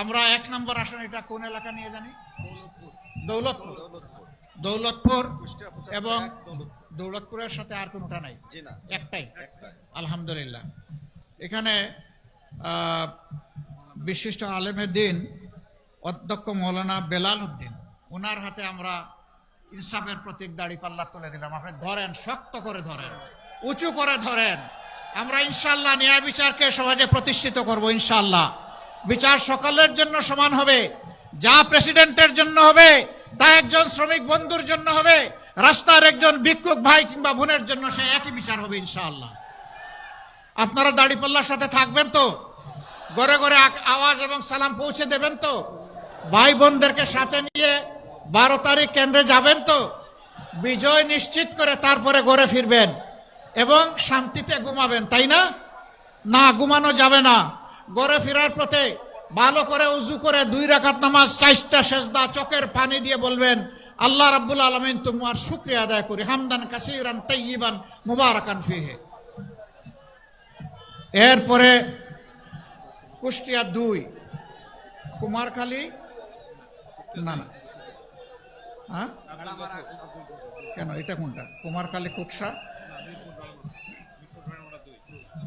আমরা 1 নম্বর আসন, এটা কোন এলাকা নিয়ে জানি? দৌলতপুর। দৌলতপুর এবং দৌলতপুরের সাথে আর কোনটা নাই? একটাই। আলহামদুলিল্লাহ। এখানে বিশিষ্ট আলেমের দিন অধ্যক্ষ মৌলানা বেলাল উদ্দিন, ওনার হাতে আমরা ইনসাফের প্রতীক দাড়িপাল্লা তুলে দিলাম। আপনি ধরেন, শক্ত করে ধরেন, উঁচু করে ধরেন। আমরা ইনশাআল্লাহ ন্যায় বিচারকে সমাজে প্রতিষ্ঠিত করব। ইনশাআল্লাহ বিচার সকলের জন্য সমান হবে। যা প্রেসিডেন্টের জন্য হবে, তা একজন শ্রমিক বন্ধুর জন্য হবে, রাস্তার একজন ভিক্ষুক ভাই কিংবা বোনের জন্য সে একই বিচার হবে ইনশাআল্লাহ। আপনারা দাড়িপাল্লার সাথে থাকবেন তো? ঘরে ঘরে আওয়াজ এবং সালাম পৌঁছে দেবেন তো? ভাই বোনদেরকে সাথে নিয়ে 12 তারিখ কেন্দ্রে যাবেন তো? বিজয় নিশ্চিত করে তারপরে ঘরে ফিরবেন এবং শান্তিতে ঘুমাবেন, তাই না? না, ঘুমানো যাবে না। ঘরে ফেরার পথে ভালো করে উজু করে 2 রাকাত নামাজ, 4টা সেজদা, চোখের পানি দিয়ে বলবেন, আল্লাহ রাব্বুল আলামিন তোমার শুকরিয়া আদায় করি, হামদান কাসীরান তাইয়িবান মুবারাকান ফিহি। এরপরে কুষ্টিয়া 2, কুমারখালী, না না, হ্যাঁ কেন, এটা কোনটা? কুমারখালী কুকসা,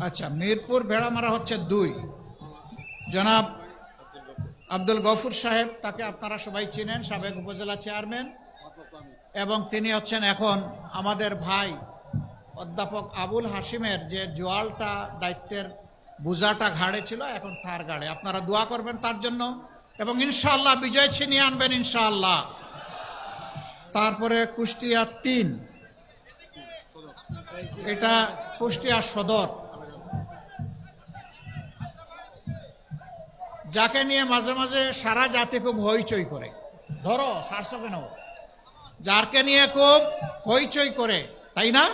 আচ্ছা। মিরপুর ভেড়ামারা হচ্ছে 2। জনাব আব্দুল গফুর সাহেব, তাকে আপনারা সবাই চিনেন, সাবেক উপজেলা চেয়ারম্যান, এবং তিনি হচ্ছেন এখন আমাদের ভাই অধ্যাপক আবুল হাসিমের যে জোয়ালটা দায়িত্বের বোঝাটা ঘাড়ে ছিল, এখন তার ঘাড়ে। আপনারা দোয়া করবেন তার জন্য এবং ইনশাআল্লাহ বিজয় ছিনিয়ে আনবেন ইনশাআল্লাহ। তারপরে কুষ্টিয়া 3, এটা কুষ্টিয়া সদর, যাকে নিয়ে মাঝে মাঝে সারা জাতি খুব হইচই করে। ধরো সারছো কেন? যারকে নিয়ে খুব হইচই করে, তাই না?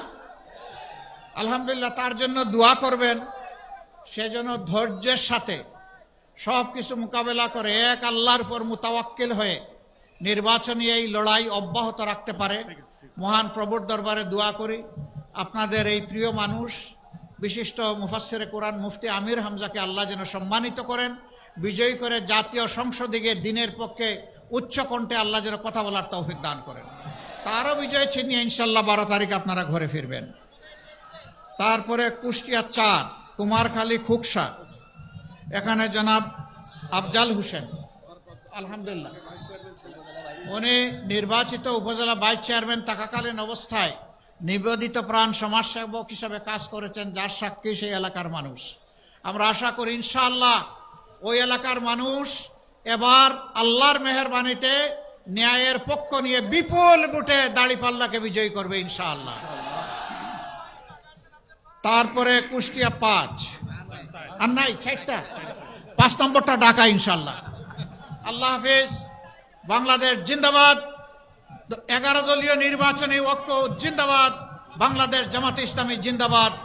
আলহামদুলিল্লাহ, তার জন্য দোয়া করবেন। সেজন্য ধৈর্যের সাথে সব কিছু মোকাবেলা করে এক আল্লাহর উপর মুতাওয়াক্কিল হয়ে নির্বাচনী এই লড়াই অব্যাহত রাখতে পারে। মহান প্রভুর দরবারে দোয়া করি আপনাদের এই প্রিয় মানুষ, বিশিষ্ট মুফাসসিরে কোরআন মুফতি আমির হামজাকে আল্লাহ যেন সম্মানিত করেন, বিজয়ী করে জাতীয় সংসদে গিয়ে দিনের পক্ষে উচ্চ কণ্ঠে আল্লাহ যেন কথা বলার তৌফিক দান করেন। তারও বিজয় ছিনিয়ে ইনশাল্লাহ 12 তারিখ আপনারা ঘরে ফিরবেন। তারপরে কুষ্টিয়া 4, কুমারখালী খুকসা, এখানে জনাব আফজাল হোসেন, আলহামদুলিল্লাহ, উনি নির্বাচিত উপজেলা ভাইস চেয়ারম্যান থাকাকালীন অবস্থায় নিবেদিত প্রাণ সমাজসেবক হিসাবে কাজ করেছেন, যার সাক্ষী সেই এলাকার মানুষ। আমরা আশা করি ইনশাআল্লাহ ওই এলাকার মানুষ এবার আল্লাহর মেহেরবানিতে ন্যায়ের পক্ষ নিয়ে বিপুল ভোটে দাড়িপাল্লাকে বিজয়ী করবে ইনশাআল্লাহ। তারপরে কুষ্টিয়া 5, আর নাই 4টা, 5 নম্বরটা ঢাকা ইনশাআল্লাহ। আল্লাহ হাফেজ। বাংলাদেশ জিন্দাবাদ। 11 দলীয় নির্বাচনী ঐক্য জিন্দাবাদ। বাংলাদেশ জামাতে ইসলামী জিন্দাবাদ।